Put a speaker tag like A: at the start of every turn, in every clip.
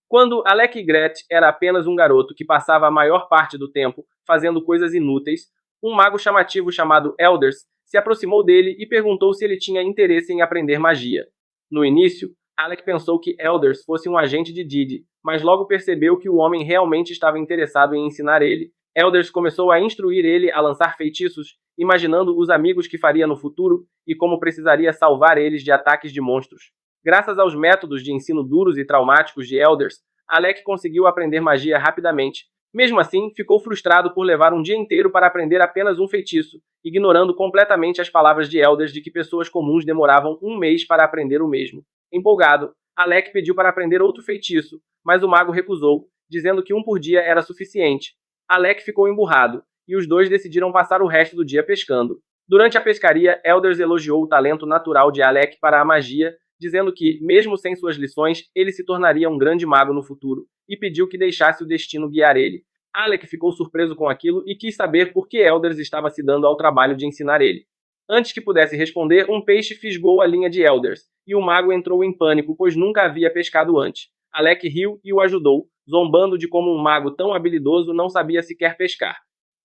A: Quando Alec Gret era apenas um garoto que passava a maior parte do tempo fazendo coisas inúteis, um mago chamativo chamado Elders se aproximou dele e perguntou se ele tinha interesse em aprender magia. No início, Alec pensou que Elders fosse um agente de Didi, mas logo percebeu que o homem realmente estava interessado em ensinar ele. Elders começou a instruir ele a lançar feitiços, imaginando os amigos que faria no futuro e como precisaria salvar eles de ataques de monstros. Graças aos métodos de ensino duros e traumáticos de Elders, Alec conseguiu aprender magia rapidamente. Mesmo assim, ficou frustrado por levar um dia inteiro para aprender apenas um feitiço, ignorando completamente as palavras de Elders de que pessoas comuns demoravam um mês para aprender o mesmo. Empolgado, Alec pediu para aprender outro feitiço, mas o mago recusou, dizendo que um por dia era suficiente. Alec ficou emburrado, e os dois decidiram passar o resto do dia pescando. Durante a pescaria, Elders elogiou o talento natural de Alec para a magia, dizendo que, mesmo sem suas lições, ele se tornaria um grande mago no futuro, e pediu que deixasse o destino guiar ele. Alec ficou surpreso com aquilo e quis saber por que Elders estava se dando ao trabalho de ensinar ele. Antes que pudesse responder, um peixe fisgou a linha de Elders, e o mago entrou em pânico, pois nunca havia pescado antes. Alec riu e o ajudou, zombando de como um mago tão habilidoso não sabia sequer pescar.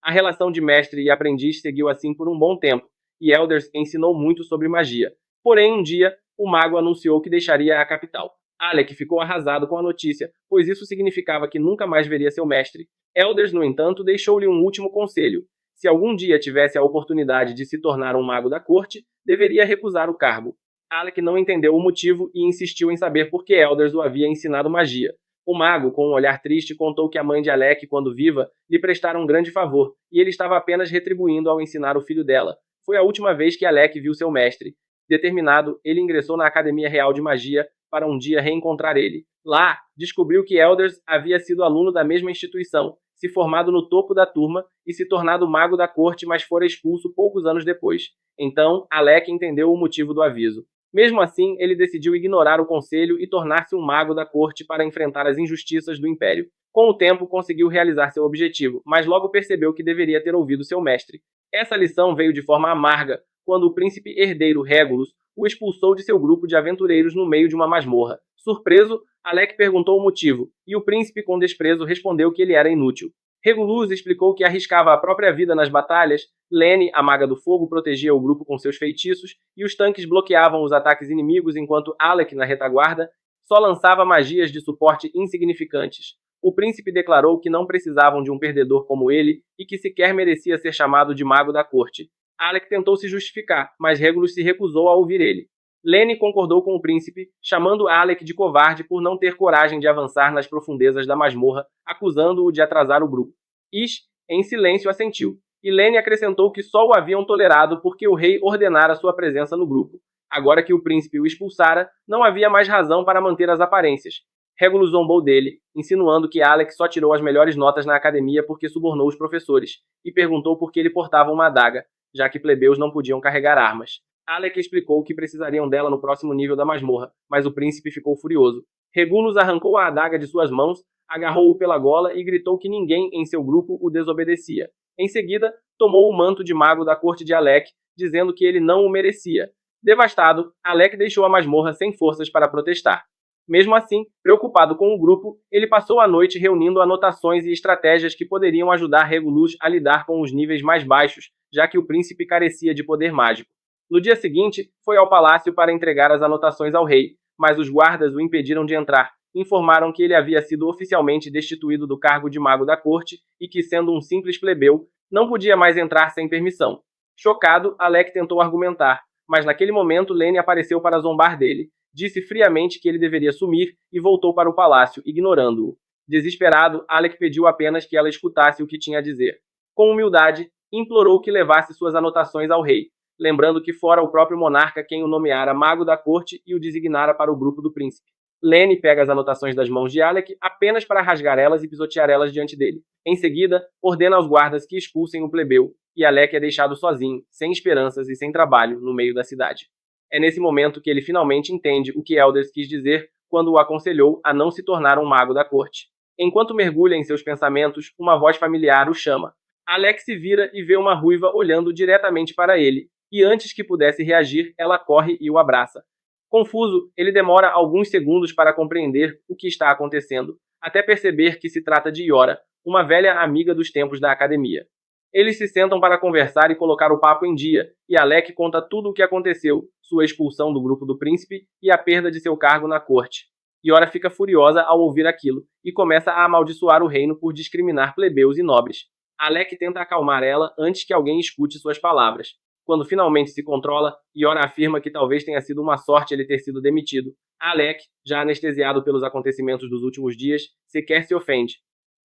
A: A relação de mestre e aprendiz seguiu assim por um bom tempo, e Elders ensinou muito sobre magia. Porém, um dia, o mago anunciou que deixaria a capital. Alec ficou arrasado com a notícia, pois isso significava que nunca mais veria seu mestre. Elders, no entanto, deixou-lhe um último conselho. Se algum dia tivesse a oportunidade de se tornar um mago da corte, deveria recusar o cargo. Alec não entendeu o motivo e insistiu em saber por que Elders o havia ensinado magia. O mago, com um olhar triste, contou que a mãe de Alec, quando viva, lhe prestara um grande favor, e ele estava apenas retribuindo ao ensinar o filho dela. Foi a última vez que Alec viu seu mestre. Determinado, ele ingressou na Academia Real de Magia para um dia reencontrar ele. Lá, descobriu que Elders havia sido aluno da mesma instituição, se formado no topo da turma e se tornado mago da corte, mas fora expulso poucos anos depois. Então, Alec entendeu o motivo do aviso. Mesmo assim, ele decidiu ignorar o conselho e tornar-se um mago da corte para enfrentar as injustiças do Império. Com o tempo, conseguiu realizar seu objetivo, mas logo percebeu que deveria ter ouvido seu mestre. Essa lição veio de forma amarga, quando o príncipe herdeiro Regulus o expulsou de seu grupo de aventureiros no meio de uma masmorra. Surpreso, Alec perguntou o motivo, e o príncipe com desprezo respondeu que ele era inútil. Regulus explicou que arriscava a própria vida nas batalhas, Lene, a maga do fogo, protegia o grupo com seus feitiços, e os tanques bloqueavam os ataques inimigos enquanto Alec, na retaguarda, só lançava magias de suporte insignificantes. O príncipe declarou que não precisavam de um perdedor como ele e que sequer merecia ser chamado de mago da corte. Alec tentou se justificar, mas Regulus se recusou a ouvir ele. Lene concordou com o príncipe, chamando Alec de covarde por não ter coragem de avançar nas profundezas da masmorra, acusando-o de atrasar o grupo. Ish, em silêncio, assentiu, e Lene acrescentou que só o haviam tolerado porque o rei ordenara sua presença no grupo. Agora que o príncipe o expulsara, não havia mais razão para manter as aparências. Regulus zombou dele, insinuando que Alec só tirou as melhores notas na academia porque subornou os professores, e perguntou por que ele portava uma adaga, já que plebeus não podiam carregar armas. Alec explicou que precisariam dela no próximo nível da masmorra, mas o príncipe ficou furioso. Regulus arrancou a adaga de suas mãos, agarrou-o pela gola e gritou que ninguém em seu grupo o desobedecia. Em seguida, tomou o manto de mago da corte de Alec, dizendo que ele não o merecia. Devastado, Alec deixou a masmorra sem forças para protestar. Mesmo assim, preocupado com o grupo, ele passou a noite reunindo anotações e estratégias que poderiam ajudar Regulus a lidar com os níveis mais baixos, já que o príncipe carecia de poder mágico. No dia seguinte, foi ao palácio para entregar as anotações ao rei, mas os guardas o impediram de entrar. Informaram que ele havia sido oficialmente destituído do cargo de mago da corte e que, sendo um simples plebeu, não podia mais entrar sem permissão. Chocado, Alec tentou argumentar, mas naquele momento Lene apareceu para zombar dele. Disse friamente que ele deveria sumir e voltou para o palácio, ignorando-o. Desesperado, Alec pediu apenas que ela escutasse o que tinha a dizer. Com humildade, implorou que levasse suas anotações ao rei, lembrando que fora o próprio monarca quem o nomeara mago da corte e o designara para o grupo do príncipe. Lene pega as anotações das mãos de Alec apenas para rasgar elas e pisotear elas diante dele. Em seguida, ordena aos guardas que expulsem o plebeu, e Alec é deixado sozinho, sem esperanças e sem trabalho, no meio da cidade. É nesse momento que ele finalmente entende o que Elders quis dizer quando o aconselhou a não se tornar um mago da corte. Enquanto mergulha em seus pensamentos, uma voz familiar o chama. Alec se vira e vê uma ruiva olhando diretamente para ele, e antes que pudesse reagir, ela corre e o abraça. Confuso, ele demora alguns segundos para compreender o que está acontecendo, até perceber que se trata de Yora, uma velha amiga dos tempos da academia. Eles se sentam para conversar e colocar o papo em dia, e Alec conta tudo o que aconteceu, sua expulsão do grupo do príncipe e a perda de seu cargo na corte. Yora fica furiosa ao ouvir aquilo, e começa a amaldiçoar o reino por discriminar plebeus e nobres. Alec tenta acalmar ela antes que alguém escute suas palavras. Quando finalmente se controla, Yora afirma que talvez tenha sido uma sorte ele ter sido demitido. Alec, já anestesiado pelos acontecimentos dos últimos dias, sequer se ofende.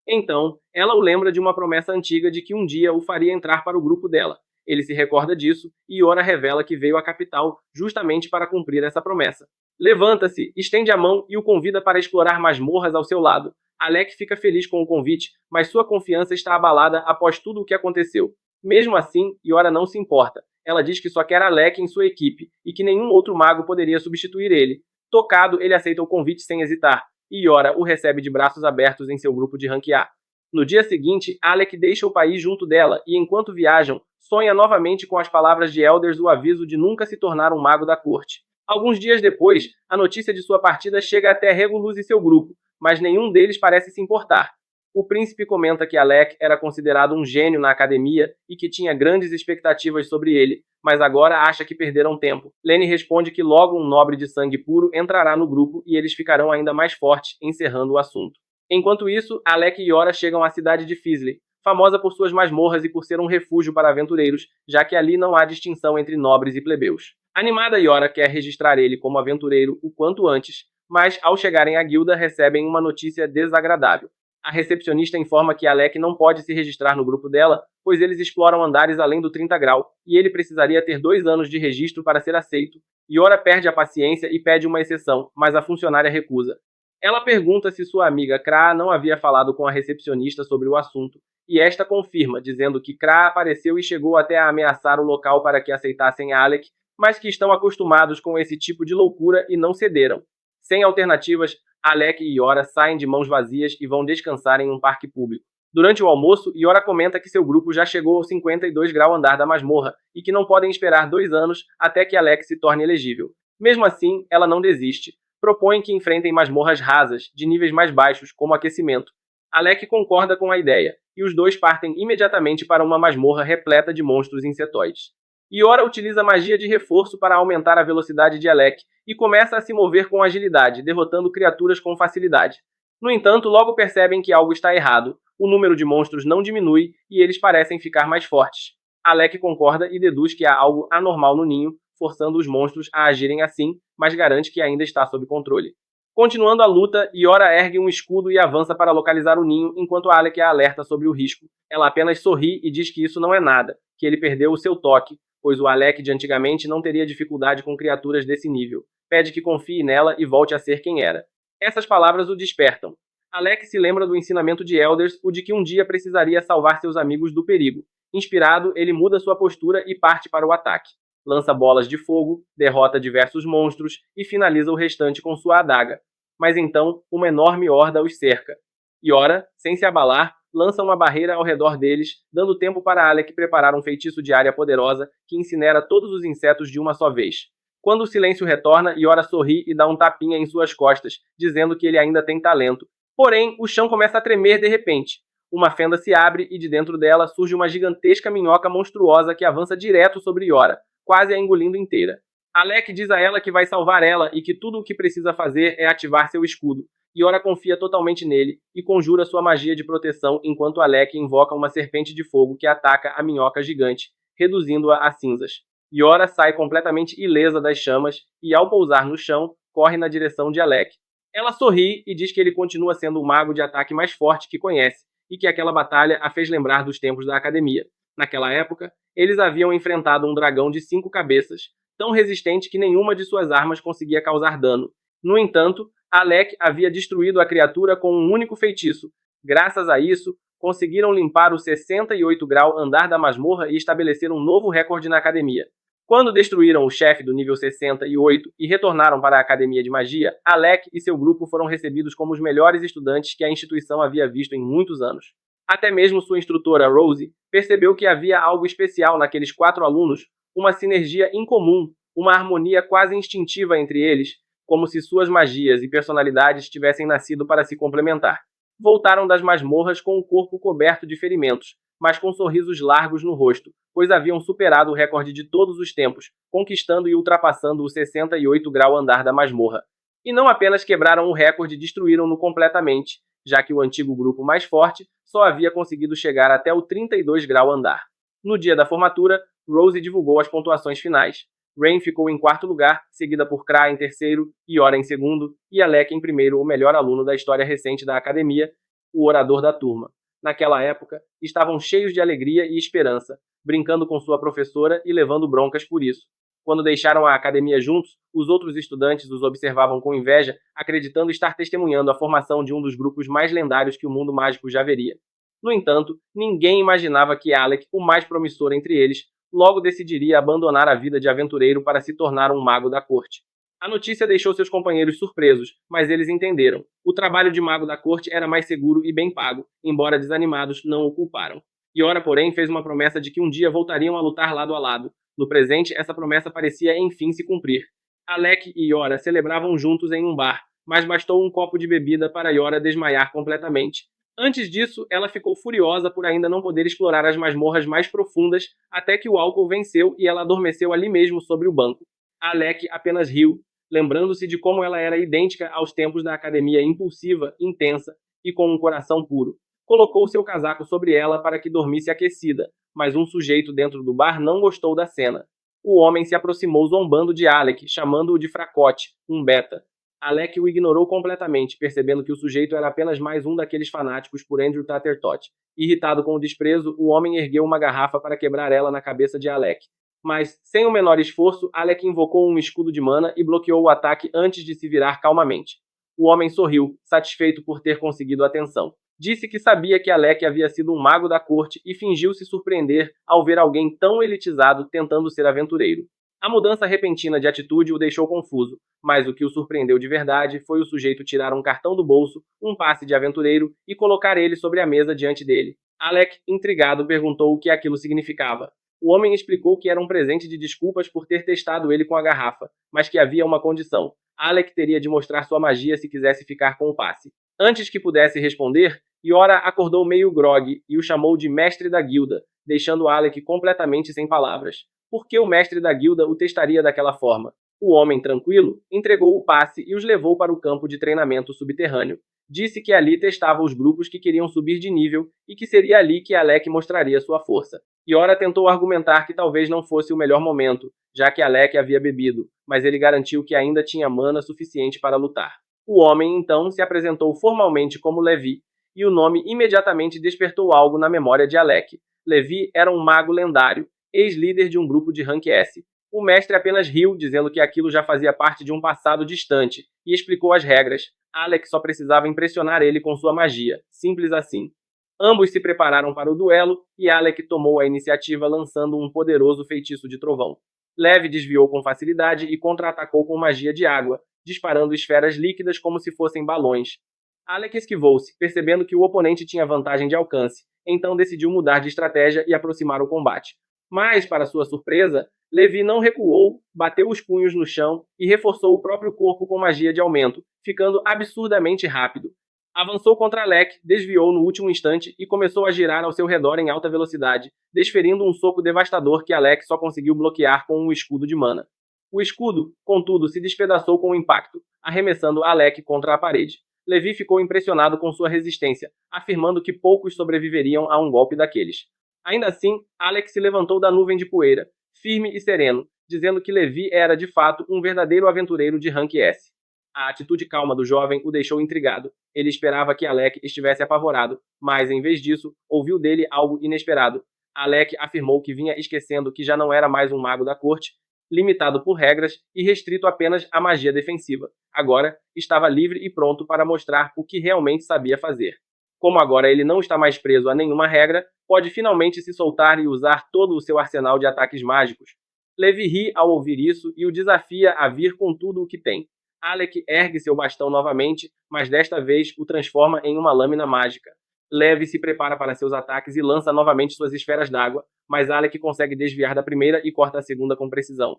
A: Então, ela o lembra de uma promessa antiga de que um dia o faria entrar para o grupo dela. Ele se recorda disso e Yora revela que veio à capital justamente para cumprir essa promessa. Levanta-se, estende a mão e o convida para explorar masmorras ao seu lado. Alec fica feliz com o convite, mas sua confiança está abalada após tudo o que aconteceu. Mesmo assim, Yora não se importa. Ela diz que só quer Alec em sua equipe e que nenhum outro mago poderia substituir ele. Tocado, ele aceita o convite sem hesitar, e Yora o recebe de braços abertos em seu grupo de rank A. No dia seguinte, Alec deixa o país junto dela e, enquanto viajam, sonha novamente com as palavras de Elders o aviso de nunca se tornar um mago da corte. Alguns dias depois, a notícia de sua partida chega até Regulus e seu grupo, mas nenhum deles parece se importar. O príncipe comenta que Alec era considerado um gênio na academia e que tinha grandes expectativas sobre ele, mas agora acha que perderam tempo. Lenny responde que logo um nobre de sangue puro entrará no grupo e eles ficarão ainda mais fortes, encerrando o assunto. Enquanto isso, Alec e Yora chegam à cidade de Fisley, famosa por suas masmorras e por ser um refúgio para aventureiros, já que ali não há distinção entre nobres e plebeus. Animada, Yora quer registrar ele como aventureiro o quanto antes, mas ao chegarem à guilda recebem uma notícia desagradável. A recepcionista informa que Alec não pode se registrar no grupo dela, pois eles exploram andares além do 30 grau, e ele precisaria ter 2 anos de registro para ser aceito. Yora perde a paciência e pede uma exceção, mas a funcionária recusa. Ela pergunta se sua amiga Kra não havia falado com a recepcionista sobre o assunto, e esta confirma, dizendo que Kra apareceu e chegou até a ameaçar o local para que aceitassem Alec, mas que estão acostumados com esse tipo de loucura e não cederam. Sem alternativas, Alec e Yora saem de mãos vazias e vão descansar em um parque público. Durante o almoço, Yora comenta que seu grupo já chegou ao 52 grau andar da masmorra e que não podem esperar 2 anos até que Alec se torne elegível. Mesmo assim, ela não desiste. Propõe que enfrentem masmorras rasas, de níveis mais baixos, como aquecimento. Alec concorda com a ideia, e os dois partem imediatamente para uma masmorra repleta de monstros insetóides. Yora utiliza magia de reforço para aumentar a velocidade de Alec e começa a se mover com agilidade, derrotando criaturas com facilidade. No entanto, logo percebem que algo está errado. O número de monstros não diminui e eles parecem ficar mais fortes. Alec concorda e deduz que há algo anormal no ninho, forçando os monstros a agirem assim, mas garante que ainda está sob controle. Continuando a luta, Yora ergue um escudo e avança para localizar o ninho, enquanto Alec a alerta sobre o risco. Ela apenas sorri e diz que isso não é nada, que ele perdeu o seu toque, pois o Alec de antigamente não teria dificuldade com criaturas desse nível. Pede que confie nela e volte a ser quem era. Essas palavras o despertam. Alec se lembra do ensinamento de Elders, o de que um dia precisaria salvar seus amigos do perigo. Inspirado, ele muda sua postura e parte para o ataque. Lança bolas de fogo, derrota diversos monstros e finaliza o restante com sua adaga. Mas então, uma enorme horda os cerca. Yora, sem se abalar, lança uma barreira ao redor deles, dando tempo para Alec preparar um feitiço de área poderosa que incinera todos os insetos de uma só vez. Quando o silêncio retorna, Yora sorri e dá um tapinha em suas costas, dizendo que ele ainda tem talento. Porém, o chão começa a tremer de repente. Uma fenda se abre e de dentro dela surge uma gigantesca minhoca monstruosa que avança direto sobre Yora, quase a engolindo inteira. Alec diz a ela que vai salvar ela e que tudo o que precisa fazer é ativar seu escudo. Yora confia totalmente nele e conjura sua magia de proteção enquanto Alec invoca uma serpente de fogo que ataca a minhoca gigante, reduzindo-a a cinzas. Yora sai completamente ilesa das chamas e, ao pousar no chão, corre na direção de Alec. Ela sorri e diz que ele continua sendo o mago de ataque mais forte que conhece e que aquela batalha a fez lembrar dos tempos da academia. Naquela época, eles haviam enfrentado um dragão de 5 cabeças, tão resistente que nenhuma de suas armas conseguia causar dano. No entanto, Alec havia destruído a criatura com um único feitiço. Graças a isso, conseguiram limpar o 68 grau andar da masmorra e estabelecer um novo recorde na academia. Quando destruíram o chefe do nível 68 e retornaram para a Academia de Magia, Alec e seu grupo foram recebidos como os melhores estudantes que a instituição havia visto em muitos anos. Até mesmo sua instrutora, Rosie, percebeu que havia algo especial naqueles 4 alunos, uma sinergia incomum. uma harmonia quase instintiva entre eles, como se suas magias e personalidades tivessem nascido para se complementar. Voltaram das masmorras com o corpo coberto de ferimentos, mas com sorrisos largos no rosto, pois haviam superado o recorde de todos os tempos, conquistando e ultrapassando o 68º andar da masmorra. E não apenas quebraram o recorde, destruíram-no completamente, já que o antigo grupo mais forte só havia conseguido chegar até o 32º andar. No dia da formatura, Rose divulgou as pontuações finais. Rain ficou em quarto lugar, seguida por Kra em terceiro, Iora em segundo e Alec em primeiro, o melhor aluno da história recente da academia, o orador da turma. Naquela época, estavam cheios de alegria e esperança, brincando com sua professora e levando broncas por isso. Quando deixaram a academia juntos, os outros estudantes os observavam com inveja, acreditando estar testemunhando a formação de um dos grupos mais lendários que o mundo mágico já veria. No entanto, ninguém imaginava que Alec, o mais promissor entre eles, logo decidiria abandonar a vida de aventureiro para se tornar um mago da corte. A notícia deixou seus companheiros surpresos, mas eles entenderam. O trabalho de mago da corte era mais seguro e bem pago, embora desanimados não o culparam. Iora, porém, fez uma promessa de que um dia voltariam a lutar lado a lado. No presente, essa promessa parecia enfim se cumprir. Alec e Iora celebravam juntos em um bar, mas bastou um copo de bebida para Iora desmaiar completamente. Antes disso, ela ficou furiosa por ainda não poder explorar as masmorras mais profundas, até que o álcool venceu e ela adormeceu ali mesmo sobre o banco. Alec apenas riu, lembrando-se de como ela era idêntica aos tempos da academia, impulsiva, intensa e com um coração puro. Colocou seu casaco sobre ela para que dormisse aquecida, mas um sujeito dentro do bar não gostou da cena. O homem se aproximou zombando de Alec, chamando-o de fracote, um beta. Alec o ignorou completamente, percebendo que o sujeito era apenas mais um daqueles fanáticos por Andrew Tattertott. Irritado com o desprezo, o homem ergueu uma garrafa para quebrar ela na cabeça de Alec. Mas, sem o menor esforço, Alec invocou um escudo de mana e bloqueou o ataque antes de se virar calmamente. O homem sorriu, satisfeito por ter conseguido a atenção. Disse que sabia que Alec havia sido um mago da corte e fingiu se surpreender ao ver alguém tão elitizado tentando ser aventureiro. A mudança repentina de atitude o deixou confuso, mas o que o surpreendeu de verdade foi o sujeito tirar um cartão do bolso, um passe de aventureiro e colocar ele sobre a mesa diante dele. Alec, intrigado, perguntou o que aquilo significava. O homem explicou que era um presente de desculpas por ter testado ele com a garrafa, mas que havia uma condição. Alec teria de mostrar sua magia se quisesse ficar com o passe. Antes que pudesse responder, Iora acordou meio grogue e o chamou de mestre da guilda, deixando Alec completamente sem palavras. Por que o mestre da guilda o testaria daquela forma? O homem, tranquilo, entregou o passe e os levou para o campo de treinamento subterrâneo. Disse que ali testava os grupos que queriam subir de nível e que seria ali que Alec mostraria sua força. Iora tentou argumentar que talvez não fosse o melhor momento, já que Alec havia bebido, mas ele garantiu que ainda tinha mana suficiente para lutar. O homem, então, se apresentou formalmente como Levi, e o nome imediatamente despertou algo na memória de Alec. Levi era um mago lendário, ex-líder de um grupo de rank S. O mestre apenas riu, dizendo que aquilo já fazia parte de um passado distante, e explicou as regras. Alec só precisava impressionar ele com sua magia, simples assim. Ambos se prepararam para o duelo, e Alec tomou a iniciativa lançando um poderoso feitiço de trovão. Levi desviou com facilidade e contra-atacou com magia de água, disparando esferas líquidas como se fossem balões. Alec esquivou-se, percebendo que o oponente tinha vantagem de alcance, então decidiu mudar de estratégia e aproximar o combate. Mas, para sua surpresa, Levi não recuou, bateu os punhos no chão e reforçou o próprio corpo com magia de aumento, ficando absurdamente rápido. Avançou contra Alec, desviou no último instante e começou a girar ao seu redor em alta velocidade, desferindo um soco devastador que Alec só conseguiu bloquear com um escudo de mana. O escudo, contudo, se despedaçou com o impacto, arremessando Alec contra a parede. Levi ficou impressionado com sua resistência, afirmando que poucos sobreviveriam a um golpe daqueles. Ainda assim, Alec se levantou da nuvem de poeira, firme e sereno, dizendo que Levi era, de fato, um verdadeiro aventureiro de rank S. A atitude calma do jovem o deixou intrigado. Ele esperava que Alec estivesse apavorado, mas, em vez disso, ouviu dele algo inesperado. Alec afirmou que vinha esquecendo que já não era mais um mago da corte, limitado por regras e restrito apenas à magia defensiva. Agora, estava livre e pronto para mostrar o que realmente sabia fazer. Como agora ele não está mais preso a nenhuma regra, pode finalmente se soltar e usar todo o seu arsenal de ataques mágicos. Levi ri ao ouvir isso e o desafia a vir com tudo o que tem. Alec ergue seu bastão novamente, mas desta vez o transforma em uma lâmina mágica. Levi se prepara para seus ataques e lança novamente suas esferas d'água, mas Alec consegue desviar da primeira e corta a segunda com precisão.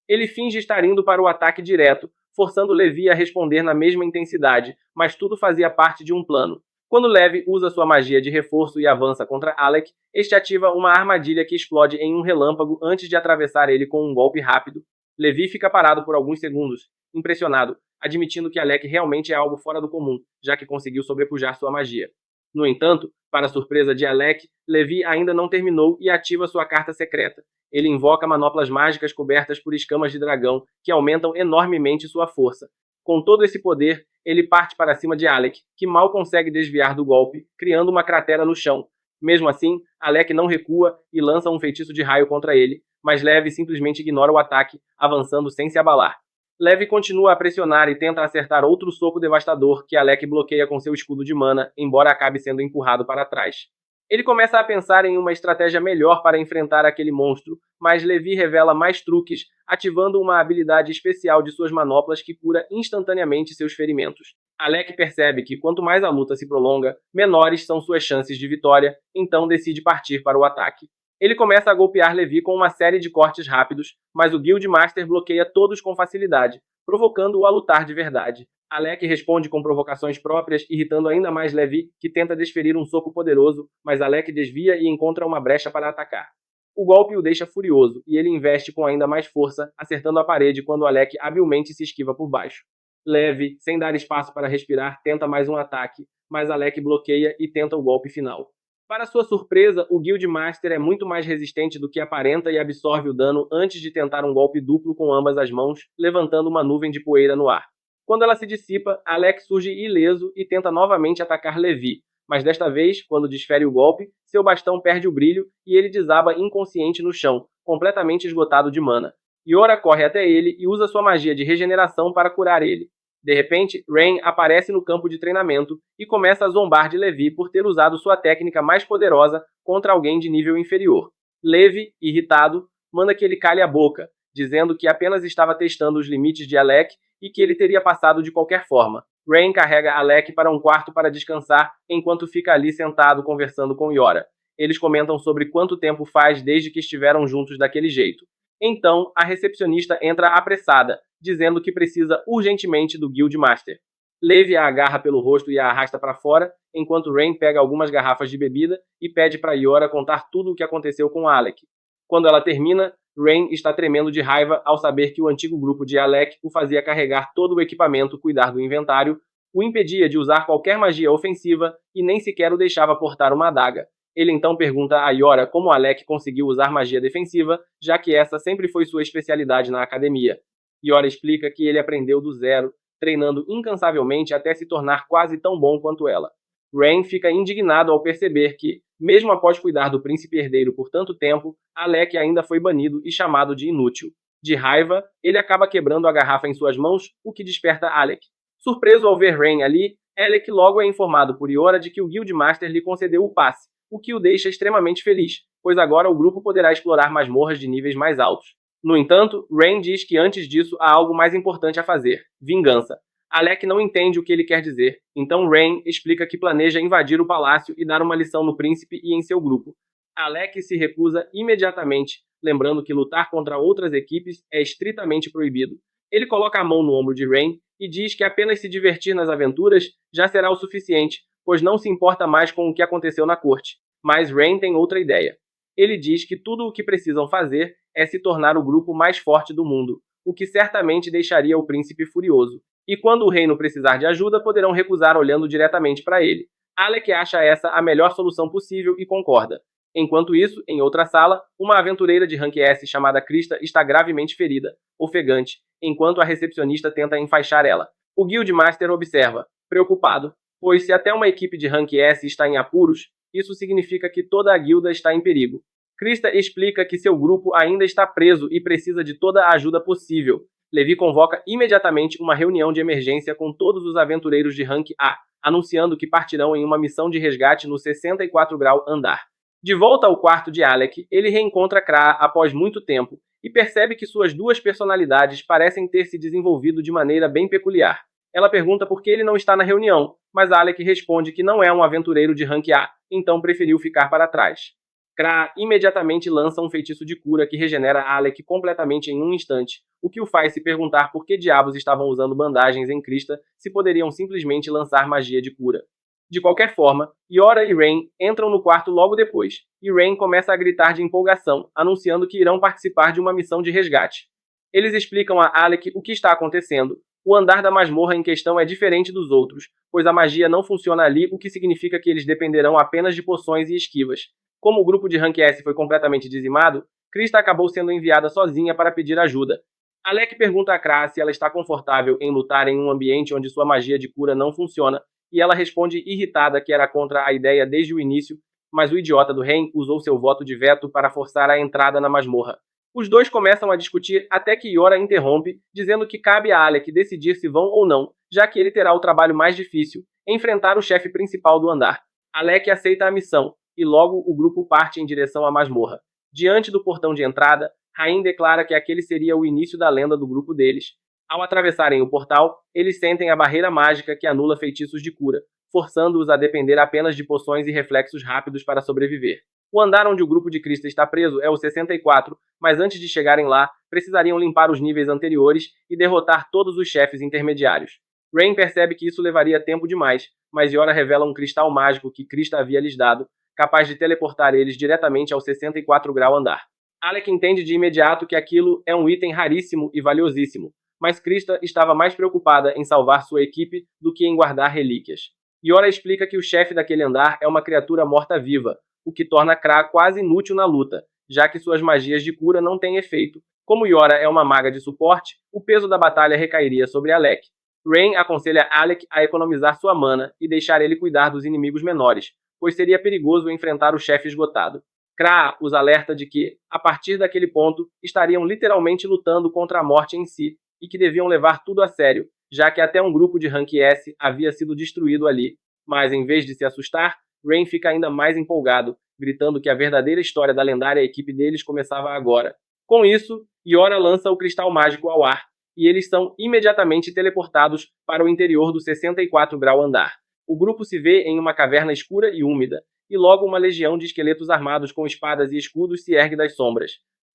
A: Ele finge estar indo para o ataque direto, forçando Levi a responder na mesma intensidade, mas tudo fazia parte de um plano. Quando Levi usa sua magia de reforço e avança contra Alec, este ativa uma armadilha que explode em um relâmpago antes de atravessar ele com um golpe rápido. Levi fica parado por alguns segundos, impressionado, admitindo que Alec realmente é algo fora do comum, já que conseguiu sobrepujar sua magia. No entanto, para surpresa de Alec, Levi ainda não terminou e ativa sua carta secreta. Ele invoca manoplas mágicas cobertas por escamas de dragão, que aumentam enormemente sua força. Com todo esse poder, ele parte para cima de Alec, que mal consegue desviar do golpe, criando uma cratera no chão. Mesmo assim, Alec não recua e lança um feitiço de raio contra ele, mas Levi simplesmente ignora o ataque, avançando sem se abalar. Levi continua a pressionar e tenta acertar outro soco devastador que Alec bloqueia com seu escudo de mana, embora acabe sendo empurrado para trás. Ele começa a pensar em uma estratégia melhor para enfrentar aquele monstro, mas Levi revela mais truques, ativando uma habilidade especial de suas manoplas que cura instantaneamente seus ferimentos. Alec percebe que quanto mais a luta se prolonga, menores são suas chances de vitória, então decide partir para o ataque. Ele começa a golpear Levi com uma série de cortes rápidos, mas o Guild Master bloqueia todos com facilidade, provocando-o a lutar de verdade. Alec responde com provocações próprias, irritando ainda mais Levi, que tenta desferir um soco poderoso, mas Alec desvia e encontra uma brecha para atacar. O golpe o deixa furioso, e ele investe com ainda mais força, acertando a parede quando Alec habilmente se esquiva por baixo. Levi, sem dar espaço para respirar, tenta mais um ataque, mas Alec bloqueia e tenta o golpe final. Para sua surpresa, o Guild Master é muito mais resistente do que aparenta e absorve o dano antes de tentar um golpe duplo com ambas as mãos, levantando uma nuvem de poeira no ar. Quando ela se dissipa, Alec surge ileso e tenta novamente atacar Levi, mas desta vez, quando desfere o golpe, seu bastão perde o brilho e ele desaba inconsciente no chão, completamente esgotado de mana. Yora corre até ele e usa sua magia de regeneração para curar ele. De repente, Rain aparece no campo de treinamento e começa a zombar de Levi por ter usado sua técnica mais poderosa contra alguém de nível inferior. Levi, irritado, manda que ele cale a boca, dizendo que apenas estava testando os limites de Alec e que ele teria passado de qualquer forma. Rain carrega Alec para um quarto para descansar, enquanto fica ali sentado conversando com Yora. Eles comentam sobre quanto tempo faz desde que estiveram juntos daquele jeito. Então, a recepcionista entra apressada, dizendo que precisa urgentemente do Guild Master. Levi a agarra pelo rosto e a arrasta para fora, enquanto Rain pega algumas garrafas de bebida e pede para Yora contar tudo o que aconteceu com Alec. Quando ela termina, Rain está tremendo de raiva ao saber que o antigo grupo de Alec o fazia carregar todo o equipamento, cuidar do inventário, o impedia de usar qualquer magia ofensiva e nem sequer o deixava portar uma adaga. Ele então pergunta a Yora como Alec conseguiu usar magia defensiva, já que essa sempre foi sua especialidade na academia. Yora explica que ele aprendeu do zero, treinando incansavelmente até se tornar quase tão bom quanto ela. Rain fica indignado ao perceber que, mesmo após cuidar do príncipe herdeiro por tanto tempo, Alec ainda foi banido e chamado de inútil. De raiva, ele acaba quebrando a garrafa em suas mãos, o que desperta Alec. Surpreso ao ver Rain ali, Alec logo é informado por Yora de que o Guild Master lhe concedeu o passe, o que o deixa extremamente feliz, pois agora o grupo poderá explorar masmorras de níveis mais altos. No entanto, Rain diz que antes disso há algo mais importante a fazer: vingança. Alec não entende o que ele quer dizer, então Rain explica que planeja invadir o palácio e dar uma lição no príncipe e em seu grupo. Alec se recusa imediatamente, lembrando que lutar contra outras equipes é estritamente proibido. Ele coloca a mão no ombro de Rain e diz que apenas se divertir nas aventuras já será o suficiente, pois não se importa mais com o que aconteceu na corte. Mas Rain tem outra ideia. Ele diz que tudo o que precisam fazer é se tornar o grupo mais forte do mundo, o que certamente deixaria o príncipe furioso. E quando o reino precisar de ajuda, poderão recusar olhando diretamente para ele. Alec acha essa a melhor solução possível e concorda. Enquanto isso, em outra sala, uma aventureira de rank S chamada Krista está gravemente ferida, ofegante, enquanto a recepcionista tenta enfaixar ela. O Guild Master observa, preocupado, pois se até uma equipe de rank S está em apuros, isso significa que toda a guilda está em perigo. Krista explica que seu grupo ainda está preso e precisa de toda a ajuda possível. Levi convoca imediatamente uma reunião de emergência com todos os aventureiros de rank A, anunciando que partirão em uma missão de resgate no 64 grau andar. De volta ao quarto de Alec, ele reencontra Kraa após muito tempo e percebe que suas duas personalidades parecem ter se desenvolvido de maneira bem peculiar. Ela pergunta por que ele não está na reunião, mas Alec responde que não é um aventureiro de rank A, então preferiu ficar para trás. Kra imediatamente lança um feitiço de cura que regenera Alec completamente em um instante, o que o faz se perguntar por que diabos estavam usando bandagens em Krista se poderiam simplesmente lançar magia de cura. De qualquer forma, Yora e Rain entram no quarto logo depois, e Rain começa a gritar de empolgação, anunciando que irão participar de uma missão de resgate. Eles explicam a Alec o que está acontecendo. O andar da masmorra em questão é diferente dos outros, pois a magia não funciona ali, o que significa que eles dependerão apenas de poções e esquivas. Como o grupo de Rank S foi completamente dizimado, Krista acabou sendo enviada sozinha para pedir ajuda. Alec pergunta a Kra se ela está confortável em lutar em um ambiente onde sua magia de cura não funciona, e ela responde irritada que era contra a ideia desde o início, mas o idiota do Ren usou seu voto de veto para forçar a entrada na masmorra. Os dois começam a discutir até que Yora interrompe, dizendo que cabe a Alec decidir se vão ou não, já que ele terá o trabalho mais difícil, enfrentar o chefe principal do andar. Alec aceita a missão, e logo o grupo parte em direção à masmorra. Diante do portão de entrada, Rain declara que aquele seria o início da lenda do grupo deles. Ao atravessarem o portal, eles sentem a barreira mágica que anula feitiços de cura, forçando-os a depender apenas de poções e reflexos rápidos para sobreviver. O andar onde o grupo de Krista está preso é o 64, mas antes de chegarem lá, precisariam limpar os níveis anteriores e derrotar todos os chefes intermediários. Rain percebe que isso levaria tempo demais, mas Yora revela um cristal mágico que Krista havia lhes dado, capaz de teleportar eles diretamente ao 64 grau andar. Alec entende de imediato que aquilo é um item raríssimo e valiosíssimo, mas Krista estava mais preocupada em salvar sua equipe do que em guardar relíquias. Yora explica que o chefe daquele andar é uma criatura morta-viva, o que torna Kra quase inútil na luta, já que suas magias de cura não têm efeito. Como Yora é uma maga de suporte, o peso da batalha recairia sobre Alec. Rain aconselha Alec a economizar sua mana e deixar ele cuidar dos inimigos menores, pois seria perigoso enfrentar o chefe esgotado. Kra os alerta de que, a partir daquele ponto, estariam literalmente lutando contra a morte em si, e que deviam levar tudo a sério, já que até um grupo de Rank S havia sido destruído ali. Mas, em vez de se assustar, Rain fica ainda mais empolgado, gritando que a verdadeira história da lendária equipe deles começava agora. Com isso, Yora lança o cristal mágico ao ar, e eles são imediatamente teleportados para o interior do 64 grau andar. O grupo se vê em uma caverna escura e úmida, e logo uma legião de esqueletos armados com espadas e escudos se ergue das sombras.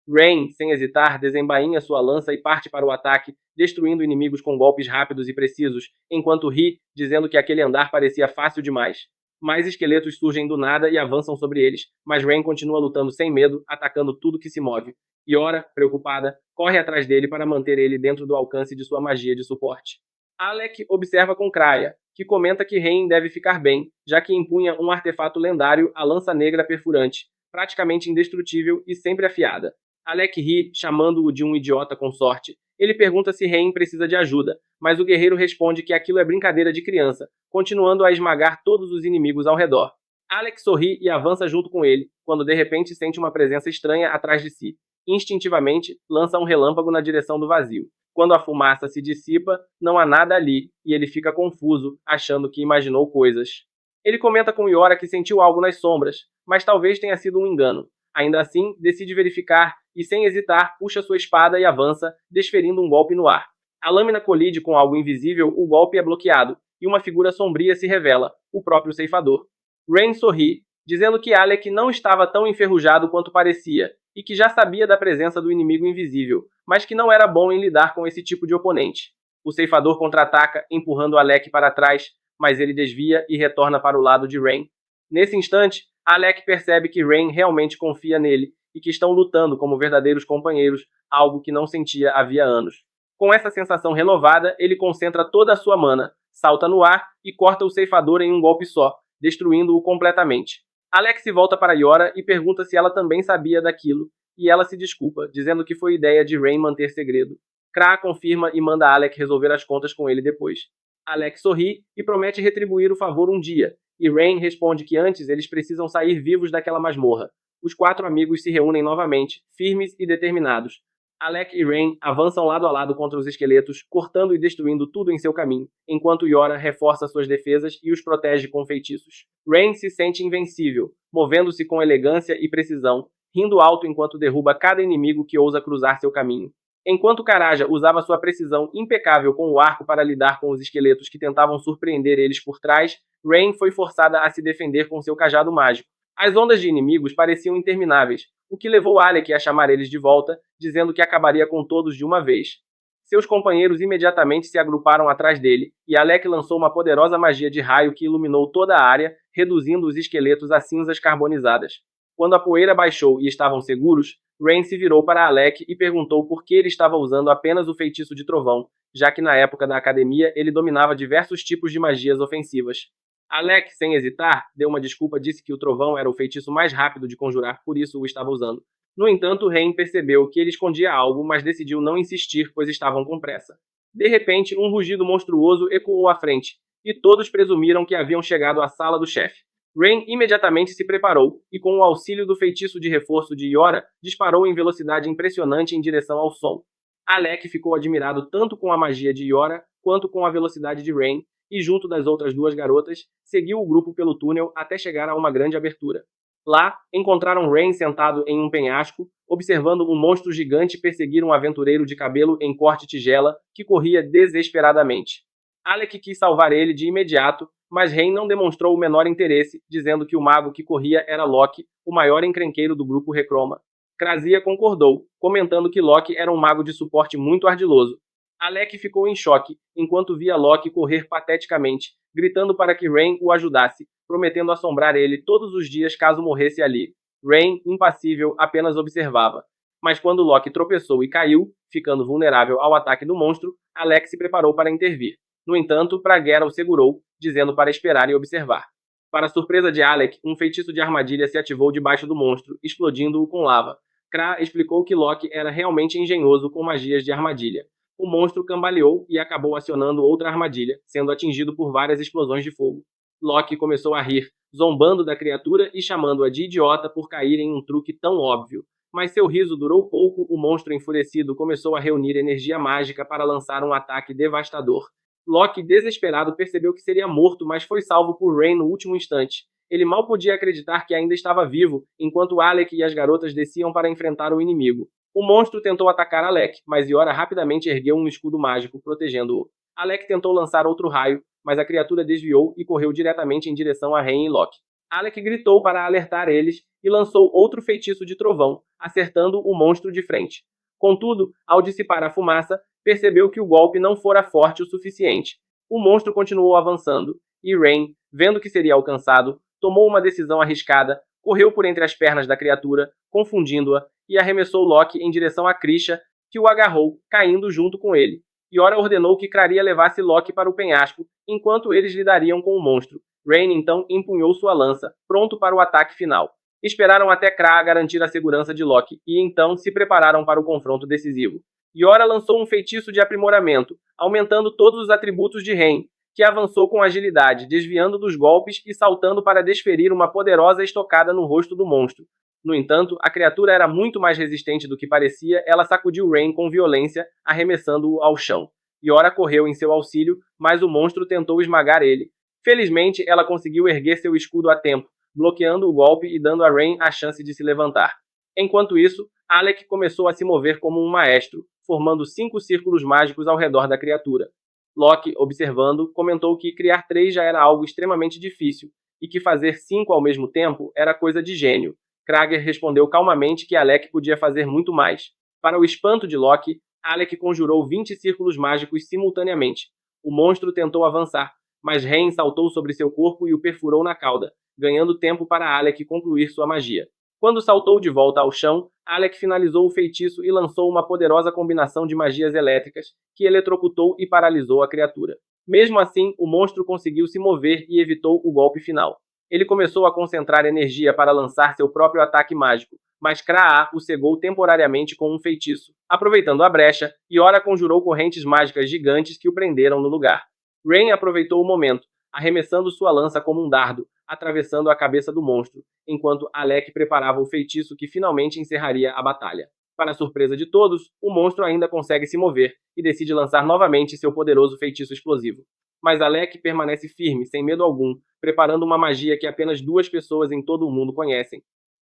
A: Rain, sem hesitar, desembainha sua lança e parte para o ataque, destruindo inimigos com golpes rápidos e precisos, enquanto ri, dizendo que aquele andar parecia fácil demais. Mais esqueletos surgem do nada e avançam sobre eles, mas Rain continua lutando sem medo, atacando tudo que se move. Yora, preocupada, corre atrás dele para manter ele dentro do alcance de sua magia de suporte. Alec observa com Kraya, que comenta que Rain deve ficar bem, já que empunha um artefato lendário, a Lança Negra Perfurante, praticamente indestrutível e sempre afiada. Alec ri, chamando-o de um idiota com sorte. Ele pergunta se Rain precisa de ajuda, mas o guerreiro responde que aquilo é brincadeira de criança, continuando a esmagar todos os inimigos ao redor. Alec sorri e avança junto com ele, quando de repente sente uma presença estranha atrás de si. Instintivamente, lança um relâmpago na direção do vazio. Quando a fumaça se dissipa, não há nada ali, e ele fica confuso, achando que imaginou coisas. Ele comenta com Yora que sentiu algo nas sombras, mas talvez tenha sido um engano. Ainda assim, decide verificar e, sem hesitar, puxa sua espada e avança, desferindo um golpe no ar. A lâmina colide com algo invisível, o golpe é bloqueado, e uma figura sombria se revela, o próprio ceifador. Rain sorri, dizendo que Alec não estava tão enferrujado quanto parecia, e que já sabia da presença do inimigo invisível, mas que não era bom em lidar com esse tipo de oponente. O ceifador contra-ataca, empurrando Alec para trás, mas ele desvia e retorna para o lado de Rain. Nesse instante, Alec percebe que Rain realmente confia nele e que estão lutando como verdadeiros companheiros, algo que não sentia havia anos. Com essa sensação renovada, ele concentra toda a sua mana, salta no ar e corta o ceifador em um golpe só, destruindo-o completamente. Alec se volta para Yora e pergunta se ela também sabia daquilo, e ela se desculpa, dizendo que foi ideia de Rain manter segredo. Kra confirma e manda Alec resolver as contas com ele depois. Alec sorri e promete retribuir o favor um dia, e Rain responde que antes eles precisam sair vivos daquela masmorra. Os 4 amigos se reúnem novamente, firmes e determinados. Alec e Rain avançam lado a lado contra os esqueletos, cortando e destruindo tudo em seu caminho, enquanto Yora reforça suas defesas e os protege com feitiços. Rain se sente invencível, movendo-se com elegância e precisão, rindo alto enquanto derruba cada inimigo que ousa cruzar seu caminho. Enquanto Karaja usava sua precisão impecável com o arco para lidar com os esqueletos que tentavam surpreender eles por trás, Rain foi forçada a se defender com seu cajado mágico, As ondas de inimigos pareciam intermináveis, o que levou Alec a chamar eles de volta, dizendo que acabaria com todos de uma vez. Seus companheiros imediatamente se agruparam atrás dele, e Alec lançou uma poderosa magia de raio que iluminou toda a área, reduzindo os esqueletos a cinzas carbonizadas. Quando a poeira baixou e estavam seguros, Rain se virou para Alec e perguntou por que ele estava usando apenas o feitiço de trovão, já que na época da academia ele dominava diversos tipos de magias ofensivas. Alec, sem hesitar, deu uma desculpa e disse que o trovão era o feitiço mais rápido de conjurar, por isso o estava usando. No entanto, Rain percebeu que ele escondia algo, mas decidiu não insistir, pois estavam com pressa. De repente, um rugido monstruoso ecoou à frente, e todos presumiram que haviam chegado à sala do chefe. Rain imediatamente se preparou, e com o auxílio do feitiço de reforço de Yora, disparou em velocidade impressionante em direção ao som. Alec ficou admirado tanto com a magia de Yora, quanto com a velocidade de Rain, e junto das outras duas garotas, seguiu o grupo pelo túnel até chegar a uma grande abertura. Lá, encontraram Rain sentado em um penhasco, observando um monstro gigante perseguir um aventureiro de cabelo em corte tigela que corria desesperadamente. Alec quis salvar ele de imediato, mas Rain não demonstrou o menor interesse, dizendo que o mago que corria era Loki, o maior encrenqueiro do grupo Recroma. Krasia concordou, comentando que Loki era um mago de suporte muito ardiloso. Alec ficou em choque, enquanto via Loki correr pateticamente, gritando para que Rain o ajudasse, prometendo assombrar ele todos os dias caso morresse ali. Rain, impassível, apenas observava. Mas quando Loki tropeçou e caiu, ficando vulnerável ao ataque do monstro, Alec se preparou para intervir. No entanto, Praguera o segurou, dizendo para esperar e observar. Para surpresa de Alec, um feitiço de armadilha se ativou debaixo do monstro, explodindo-o com lava. Kra explicou que Loki era realmente engenhoso com magias de armadilha. O monstro cambaleou e acabou acionando outra armadilha, sendo atingido por várias explosões de fogo. Loki começou a rir, zombando da criatura e chamando-a de idiota por cair em um truque tão óbvio. Mas seu riso durou pouco, o monstro enfurecido começou a reunir energia mágica para lançar um ataque devastador. Loki, desesperado, percebeu que seria morto, mas foi salvo por Rain no último instante. Ele mal podia acreditar que ainda estava vivo, enquanto Alec e as garotas desciam para enfrentar o inimigo. O monstro tentou atacar Alec, mas Yora rapidamente ergueu um escudo mágico, protegendo-o. Alec tentou lançar outro raio, mas a criatura desviou e correu diretamente em direção a Rain e Loki. Alec gritou para alertar eles e lançou outro feitiço de trovão, acertando o monstro de frente. Contudo, ao dissipar a fumaça, percebeu que o golpe não fora forte o suficiente. O monstro continuou avançando, e Rain, vendo que seria alcançado, tomou uma decisão arriscada, correu por entre as pernas da criatura, confundindo-a, e arremessou Loki em direção a Krisha, que o agarrou, caindo junto com ele. Yora ordenou que Kraria levasse Loki para o penhasco, enquanto eles lidariam com o monstro. Rain então empunhou sua lança, pronto para o ataque final. Esperaram até Kra garantir a segurança de Loki, e então se prepararam para o confronto decisivo. Yora lançou um feitiço de aprimoramento, aumentando todos os atributos de Rain, que avançou com agilidade, desviando dos golpes e saltando para desferir uma poderosa estocada no rosto do monstro. No entanto, a criatura era muito mais resistente do que parecia, ela sacudiu Rain com violência, arremessando-o ao chão. Yora correu em seu auxílio, mas o monstro tentou esmagar ele. Felizmente, ela conseguiu erguer seu escudo a tempo, bloqueando o golpe e dando a Rain a chance de se levantar. Enquanto isso, Alec começou a se mover como um maestro, formando 5 círculos mágicos ao redor da criatura. Loki, observando, comentou que criar 3 já era algo extremamente difícil, e que fazer 5 ao mesmo tempo era coisa de gênio. Krager respondeu calmamente que Alec podia fazer muito mais. Para o espanto de Loki, Alec conjurou 20 círculos mágicos simultaneamente. O monstro tentou avançar, mas Rain saltou sobre seu corpo e o perfurou na cauda, ganhando tempo para Alec concluir sua magia. Quando saltou de volta ao chão, Alec finalizou o feitiço e lançou uma poderosa combinação de magias elétricas, que eletrocutou e paralisou a criatura. Mesmo assim, o monstro conseguiu se mover e evitou o golpe final. Ele começou a concentrar energia para lançar seu próprio ataque mágico, mas Kraa o cegou temporariamente com um feitiço. Aproveitando a brecha, Yora conjurou correntes mágicas gigantes que o prenderam no lugar. Rain aproveitou o momento, arremessando sua lança como um dardo, atravessando a cabeça do monstro, enquanto Alec preparava o feitiço que finalmente encerraria a batalha. Para surpresa de todos, o monstro ainda consegue se mover e decide lançar novamente seu poderoso feitiço explosivo. Mas Alec permanece firme, sem medo algum, preparando uma magia que apenas 2 pessoas em todo o mundo conhecem.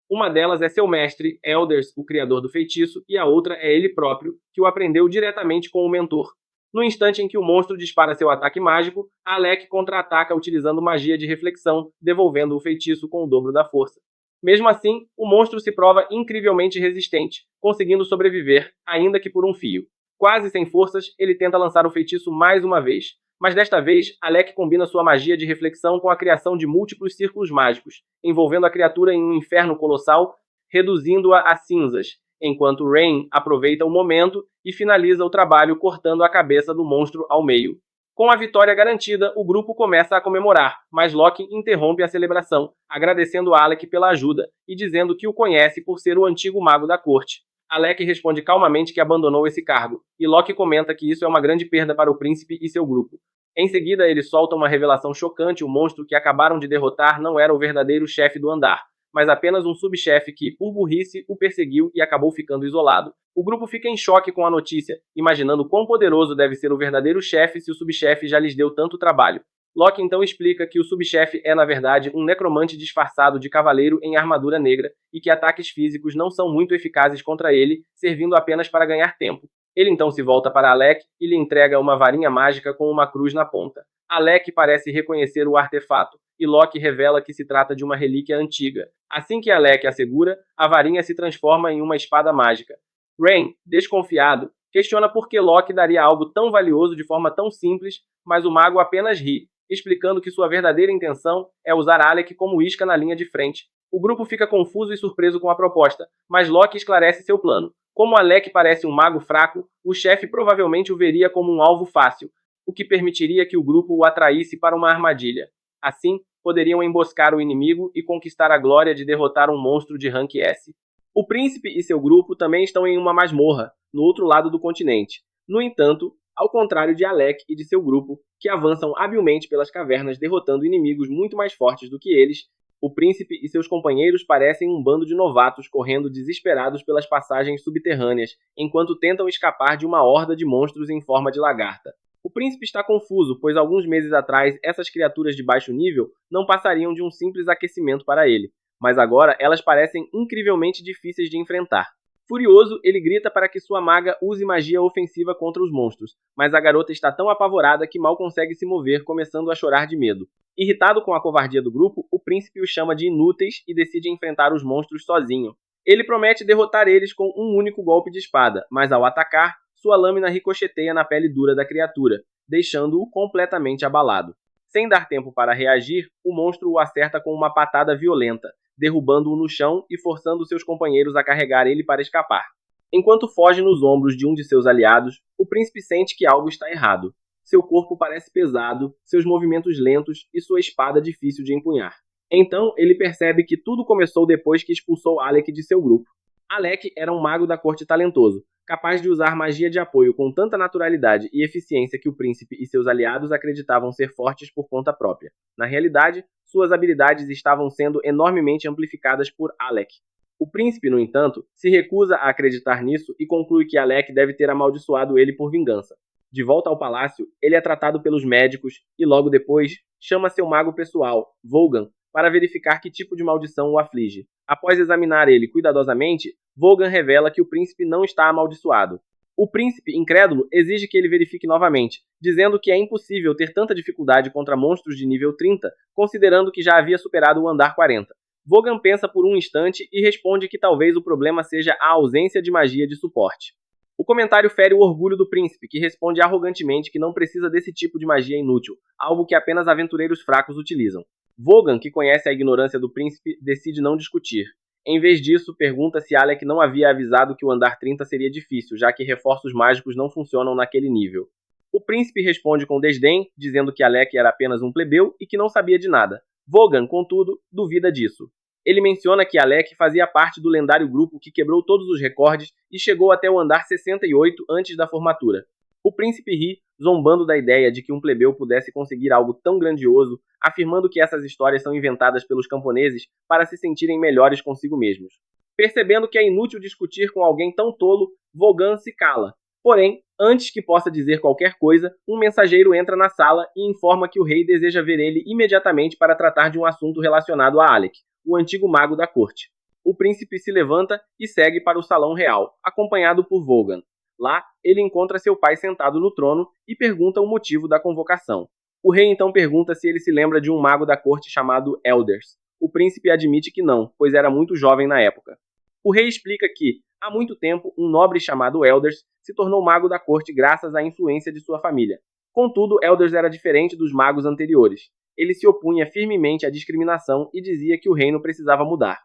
A: Uma delas é seu mestre, Elders, o criador do feitiço, e a outra é ele próprio, que o aprendeu diretamente com o mentor. No instante em que o monstro dispara seu ataque mágico, Alec contra-ataca utilizando magia de reflexão, devolvendo o feitiço com o dobro da força. Mesmo assim, o monstro se prova incrivelmente resistente, conseguindo sobreviver, ainda que por um fio. Quase sem forças, ele tenta lançar o feitiço mais uma vez, mas desta vez, Alec combina sua magia de reflexão com a criação de múltiplos círculos mágicos, envolvendo a criatura em um inferno colossal, reduzindo-a a cinzas, enquanto Rain aproveita o momento e finaliza o trabalho cortando a cabeça do monstro ao meio. Com a vitória garantida, o grupo começa a comemorar, mas Loki interrompe a celebração, agradecendo Alec pela ajuda e dizendo que o conhece por ser o antigo mago da corte. Alec responde calmamente que abandonou esse cargo, e Loki comenta que isso é uma grande perda para o príncipe e seu grupo. Em seguida, ele solta uma revelação chocante: o monstro que acabaram de derrotar não era o verdadeiro chefe do andar, mas apenas um subchefe que, por burrice, o perseguiu e acabou ficando isolado. O grupo fica em choque com a notícia, imaginando quão poderoso deve ser o verdadeiro chefe se o subchefe já lhes deu tanto trabalho. Loki então explica que o subchefe é, na verdade, um necromante disfarçado de cavaleiro em armadura negra e que ataques físicos não são muito eficazes contra ele, servindo apenas para ganhar tempo. Ele então se volta para Alec e lhe entrega uma varinha mágica com uma cruz na ponta. Alec parece reconhecer o artefato, e Loki revela que se trata de uma relíquia antiga. Assim que Alec a segura, a varinha se transforma em uma espada mágica. Rain, desconfiado, questiona por que Loki daria algo tão valioso de forma tão simples, mas o mago apenas ri, explicando que sua verdadeira intenção é usar Alec como isca na linha de frente. O grupo fica confuso e surpreso com a proposta, mas Loki esclarece seu plano. Como Alec parece um mago fraco, o chefe provavelmente o veria como um alvo fácil, o que permitiria que o grupo o atraísse para uma armadilha. Assim, poderiam emboscar o inimigo e conquistar a glória de derrotar um monstro de rank S. O príncipe e seu grupo também estão em uma masmorra, no outro lado do continente. No entanto, ao contrário de Alec e de seu grupo, que avançam habilmente pelas cavernas derrotando inimigos muito mais fortes do que eles, o príncipe e seus companheiros parecem um bando de novatos correndo desesperados pelas passagens subterrâneas, enquanto tentam escapar de uma horda de monstros em forma de lagarta. O príncipe está confuso, pois alguns meses atrás essas criaturas de baixo nível não passariam de um simples aquecimento para ele, mas agora elas parecem incrivelmente difíceis de enfrentar. Furioso, ele grita para que sua maga use magia ofensiva contra os monstros, mas a garota está tão apavorada que mal consegue se mover, começando a chorar de medo. Irritado com a covardia do grupo, o príncipe os chama de inúteis e decide enfrentar os monstros sozinho. Ele promete derrotar eles com um único golpe de espada, mas ao atacar, sua lâmina ricocheteia na pele dura da criatura, deixando-o completamente abalado. Sem dar tempo para reagir, o monstro o acerta com uma patada violenta, derrubando-o no chão e forçando seus companheiros a carregar ele para escapar. Enquanto foge nos ombros de um de seus aliados, o príncipe sente que algo está errado. Seu corpo parece pesado, seus movimentos lentos e sua espada difícil de empunhar. Então, ele percebe que tudo começou depois que expulsou Alec de seu grupo. Alec era um mago da corte talentoso, capaz de usar magia de apoio com tanta naturalidade e eficiência que o príncipe e seus aliados acreditavam ser fortes por conta própria. Na realidade, suas habilidades estavam sendo enormemente amplificadas por Alec. O príncipe, no entanto, se recusa a acreditar nisso e conclui que Alec deve ter amaldiçoado ele por vingança. De volta ao palácio, ele é tratado pelos médicos e, logo depois, chama seu mago pessoal, Vogan, para verificar que tipo de maldição o aflige. Após examinar ele cuidadosamente, Vogan revela que o príncipe não está amaldiçoado. O príncipe, incrédulo, exige que ele verifique novamente, dizendo que é impossível ter tanta dificuldade contra monstros de nível 30, considerando que já havia superado o andar 40. Vogan pensa por um instante e responde que talvez o problema seja a ausência de magia de suporte. O comentário fere o orgulho do príncipe, que responde arrogantemente que não precisa desse tipo de magia inútil, algo que apenas aventureiros fracos utilizam. Vogan, que conhece a ignorância do príncipe, decide não discutir. Em vez disso, pergunta se Alec não havia avisado que o andar 30 seria difícil, já que reforços mágicos não funcionam naquele nível. O príncipe responde com desdém, dizendo que Alec era apenas um plebeu e que não sabia de nada. Vogan, contudo, duvida disso. Ele menciona que Alec fazia parte do lendário grupo que quebrou todos os recordes e chegou até o andar 68 antes da formatura. O príncipe ri, zombando da ideia de que um plebeu pudesse conseguir algo tão grandioso, afirmando que essas histórias são inventadas pelos camponeses para se sentirem melhores consigo mesmos. Percebendo que é inútil discutir com alguém tão tolo, Vogan se cala. Porém, antes que possa dizer qualquer coisa, um mensageiro entra na sala e informa que o rei deseja ver ele imediatamente para tratar de um assunto relacionado a Alec, o antigo mago da corte. O príncipe se levanta e segue para o salão real, acompanhado por Vogan. Lá, ele encontra seu pai sentado no trono e pergunta o motivo da convocação. O rei então pergunta se ele se lembra de um mago da corte chamado Elders. O príncipe admite que não, pois era muito jovem na época. O rei explica que, há muito tempo, um nobre chamado Elders se tornou mago da corte graças à influência de sua família. Contudo, Elders era diferente dos magos anteriores. Ele se opunha firmemente à discriminação e dizia que o reino precisava mudar.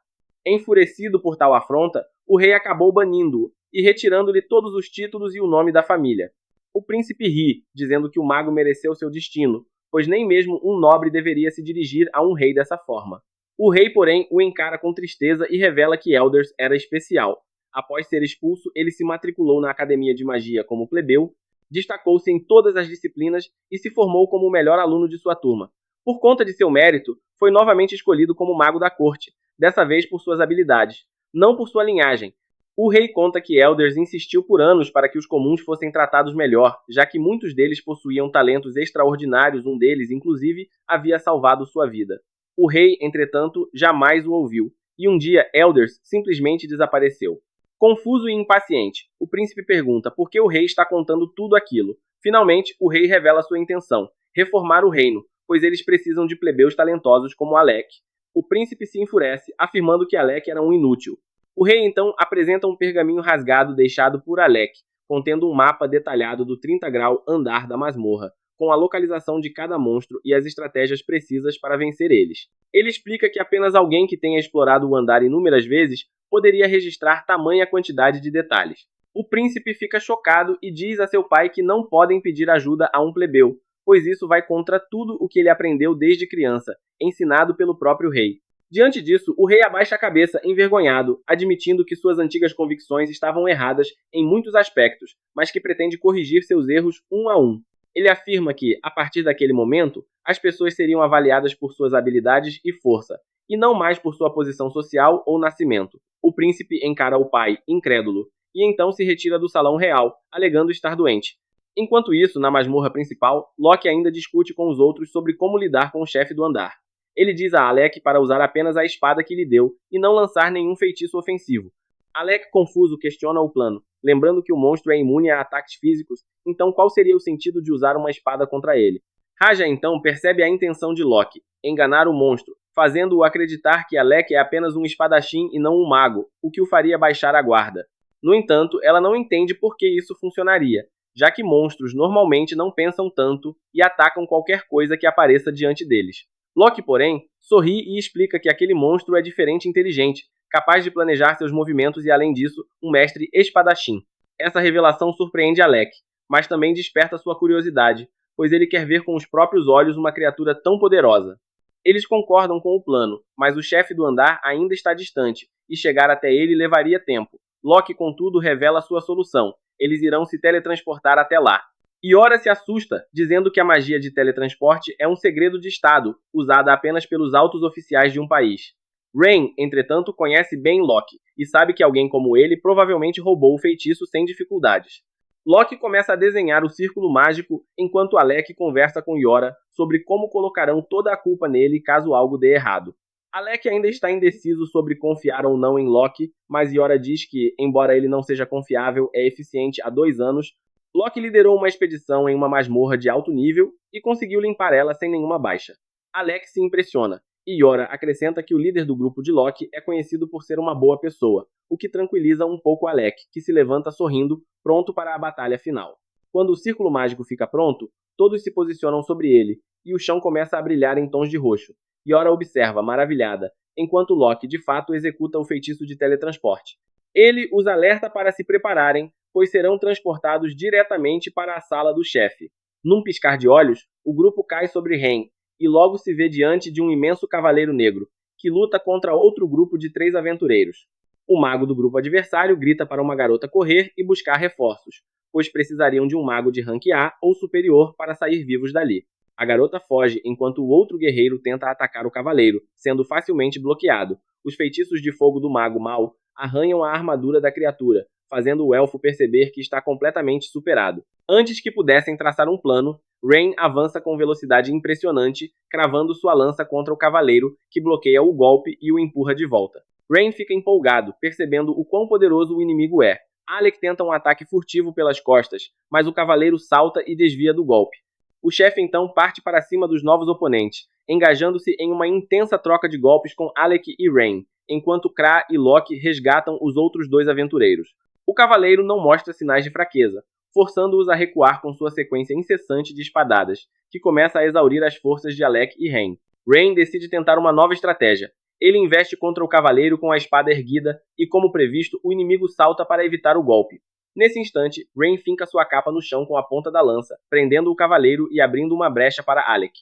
A: Enfurecido por tal afronta, o rei acabou banindo-o e retirando-lhe todos os títulos e o nome da família. O príncipe ri, dizendo que o mago mereceu seu destino, pois nem mesmo um nobre deveria se dirigir a um rei dessa forma. O rei, porém, o encara com tristeza e revela que Elders era especial. Após ser expulso, ele se matriculou na Academia de Magia como plebeu, destacou-se em todas as disciplinas e se formou como o melhor aluno de sua turma. Por conta de seu mérito, foi novamente escolhido como mago da corte, dessa vez por suas habilidades, não por sua linhagem. O rei conta que Elders insistiu por anos para que os comuns fossem tratados melhor, já que muitos deles possuíam talentos extraordinários, um deles, inclusive, havia salvado sua vida. O rei, entretanto, jamais o ouviu, e um dia Elders simplesmente desapareceu. Confuso e impaciente, o príncipe pergunta por que o rei está contando tudo aquilo. Finalmente, o rei revela sua intenção, reformar o reino, pois eles precisam de plebeus talentosos como Alec. O príncipe se enfurece, afirmando que Alec era um inútil. O rei então apresenta um pergaminho rasgado deixado por Alec, contendo um mapa detalhado do 30-grau andar da masmorra, com a localização de cada monstro e as estratégias precisas para vencer eles. Ele explica que apenas alguém que tenha explorado o andar inúmeras vezes poderia registrar tamanha quantidade de detalhes. O príncipe fica chocado e diz a seu pai que não podem pedir ajuda a um plebeu, pois isso vai contra tudo o que ele aprendeu desde criança, ensinado pelo próprio rei. Diante disso, o rei abaixa a cabeça, envergonhado, admitindo que suas antigas convicções estavam erradas em muitos aspectos, mas que pretende corrigir seus erros um a um. Ele afirma que, a partir daquele momento, as pessoas seriam avaliadas por suas habilidades e força, e não mais por sua posição social ou nascimento. O príncipe encara o pai, incrédulo, e então se retira do salão real, alegando estar doente. Enquanto isso, na masmorra principal, Loki ainda discute com os outros sobre como lidar com o chefe do andar. Ele diz a Alec para usar apenas a espada que lhe deu e não lançar nenhum feitiço ofensivo. Alec, confuso, questiona o plano, lembrando que o monstro é imune a ataques físicos, então qual seria o sentido de usar uma espada contra ele? Raja então percebe a intenção de Loki, enganar o monstro, fazendo-o acreditar que Alec é apenas um espadachim e não um mago, o que o faria baixar a guarda. No entanto, ela não entende por que isso funcionaria, já que monstros normalmente não pensam tanto e atacam qualquer coisa que apareça diante deles. Loki, porém, sorri e explica que aquele monstro é diferente e inteligente, capaz de planejar seus movimentos e, além disso, um mestre espadachim. Essa revelação surpreende Alec, mas também desperta sua curiosidade, pois ele quer ver com os próprios olhos uma criatura tão poderosa. Eles concordam com o plano, mas o chefe do andar ainda está distante, e chegar até ele levaria tempo. Loki, contudo, revela sua solução. Eles irão se teletransportar até lá. Iora se assusta, dizendo que a magia de teletransporte é um segredo de Estado, usada apenas pelos altos oficiais de um país. Rain, entretanto, conhece bem Loki, e sabe que alguém como ele provavelmente roubou o feitiço sem dificuldades. Loki começa a desenhar o círculo mágico enquanto Alec conversa com Iora sobre como colocarão toda a culpa nele caso algo dê errado. Alec ainda está indeciso sobre confiar ou não em Loki, mas Iora diz que, embora ele não seja confiável, é eficiente há 2 anos. Loki liderou uma expedição em uma masmorra de alto nível e conseguiu limpar ela sem nenhuma baixa. Alec se impressiona, e Iora acrescenta que o líder do grupo de Loki é conhecido por ser uma boa pessoa, o que tranquiliza um pouco Alec, que se levanta sorrindo, pronto para a batalha final. Quando o círculo mágico fica pronto, todos se posicionam sobre ele, e o chão começa a brilhar em tons de roxo. Iora observa, maravilhada, enquanto Loki de fato executa o feitiço de teletransporte. Ele os alerta para se prepararem, pois serão transportados diretamente para a sala do chefe. Num piscar de olhos, o grupo cai sobre Ren, e logo se vê diante de um imenso cavaleiro negro, que luta contra outro grupo de 3 aventureiros. O mago do grupo adversário grita para uma garota correr e buscar reforços, pois precisariam de um mago de rank A ou superior para sair vivos dali. A garota foge enquanto o outro guerreiro tenta atacar o cavaleiro, sendo facilmente bloqueado. Os feitiços de fogo do mago mau arranham a armadura da criatura, fazendo o elfo perceber que está completamente superado. Antes que pudessem traçar um plano, Rain avança com velocidade impressionante, cravando sua lança contra o cavaleiro, que bloqueia o golpe e o empurra de volta. Rain fica empolgado, percebendo o quão poderoso o inimigo é. Alec tenta um ataque furtivo pelas costas, mas o cavaleiro salta e desvia do golpe. O chefe então parte para cima dos novos oponentes, engajando-se em uma intensa troca de golpes com Alec e Rain, enquanto Kra e Locke resgatam os outros dois aventureiros. O cavaleiro não mostra sinais de fraqueza, forçando-os a recuar com sua sequência incessante de espadadas, que começa a exaurir as forças de Alec e Rain. Rain decide tentar uma nova estratégia. Ele investe contra o cavaleiro com a espada erguida e, como previsto, o inimigo salta para evitar o golpe. Nesse instante, Rain finca sua capa no chão com a ponta da lança, prendendo o cavaleiro e abrindo uma brecha para Alec.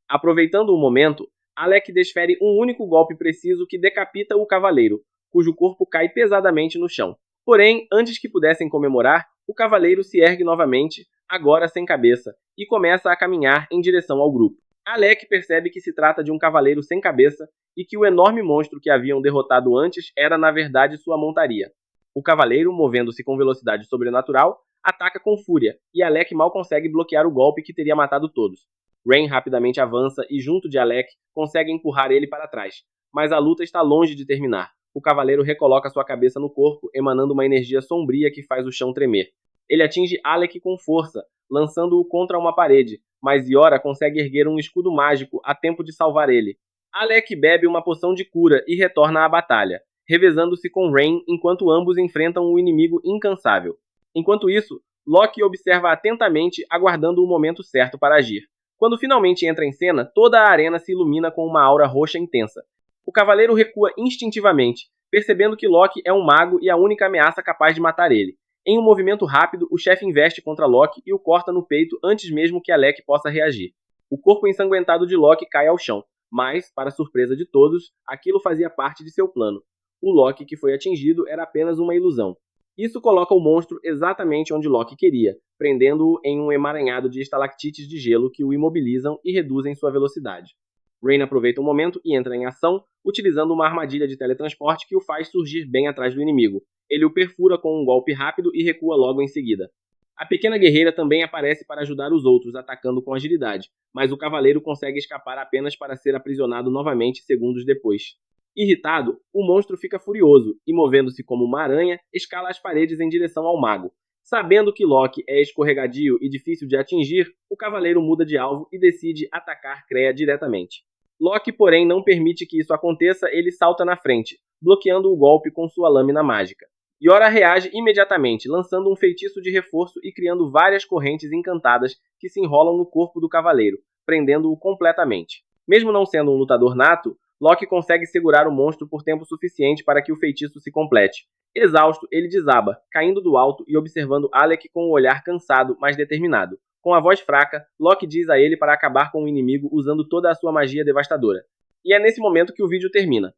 A: Aproveitando o momento, Alec desfere um único golpe preciso que decapita o cavaleiro, cujo corpo cai pesadamente no chão. Porém, antes que pudessem comemorar, o cavaleiro se ergue novamente, agora sem cabeça, e começa a caminhar em direção ao grupo. Alec percebe que se trata de um cavaleiro sem cabeça e que o enorme monstro que haviam derrotado antes era na verdade sua montaria. O cavaleiro, movendo-se com velocidade sobrenatural, ataca com fúria, e Alec mal consegue bloquear o golpe que teria matado todos. Rain rapidamente avança e, junto de Alec, consegue empurrar ele para trás, mas a luta está longe de terminar. O cavaleiro recoloca sua cabeça no corpo, emanando uma energia sombria que faz o chão tremer. Ele atinge Alec com força, lançando-o contra uma parede, mas Yora consegue erguer um escudo mágico a tempo de salvar ele. Alec bebe uma poção de cura e retorna à batalha, revezando-se com Rain enquanto ambos enfrentam o inimigo incansável. Enquanto isso, Locke observa atentamente, aguardando o momento certo para agir. Quando finalmente entra em cena, toda a arena se ilumina com uma aura roxa intensa. O cavaleiro recua instintivamente, percebendo que Locke é um mago e a única ameaça capaz de matar ele. Em um movimento rápido, o chefe investe contra Locke e o corta no peito antes mesmo que Alec possa reagir. O corpo ensanguentado de Locke cai ao chão, mas, para surpresa de todos, aquilo fazia parte de seu plano. O Locke que foi atingido era apenas uma ilusão. Isso coloca o monstro exatamente onde Locke queria, prendendo-o em um emaranhado de estalactites de gelo que o imobilizam e reduzem sua velocidade. Rain aproveita o momento e entra em ação, utilizando uma armadilha de teletransporte que o faz surgir bem atrás do inimigo. Ele o perfura com um golpe rápido e recua logo em seguida. A pequena guerreira também aparece para ajudar os outros, atacando com agilidade, mas o cavaleiro consegue escapar apenas para ser aprisionado novamente segundos depois. Irritado, o monstro fica furioso e, movendo-se como uma aranha, escala as paredes em direção ao mago. Sabendo que Locke é escorregadio e difícil de atingir, o cavaleiro muda de alvo e decide atacar Krea diretamente. Locke, porém, não permite que isso aconteça, ele salta na frente, bloqueando o golpe com sua lâmina mágica. Yora reage imediatamente, lançando um feitiço de reforço e criando várias correntes encantadas que se enrolam no corpo do cavaleiro, prendendo-o completamente. Mesmo não sendo um lutador nato, Locke consegue segurar o monstro por tempo suficiente para que o feitiço se complete. Exausto, ele desaba, caindo do alto e observando Alec com um olhar cansado, mas determinado. Com a voz fraca, Locke diz a ele para acabar com o inimigo usando toda a sua magia devastadora. E é nesse momento que o vídeo termina.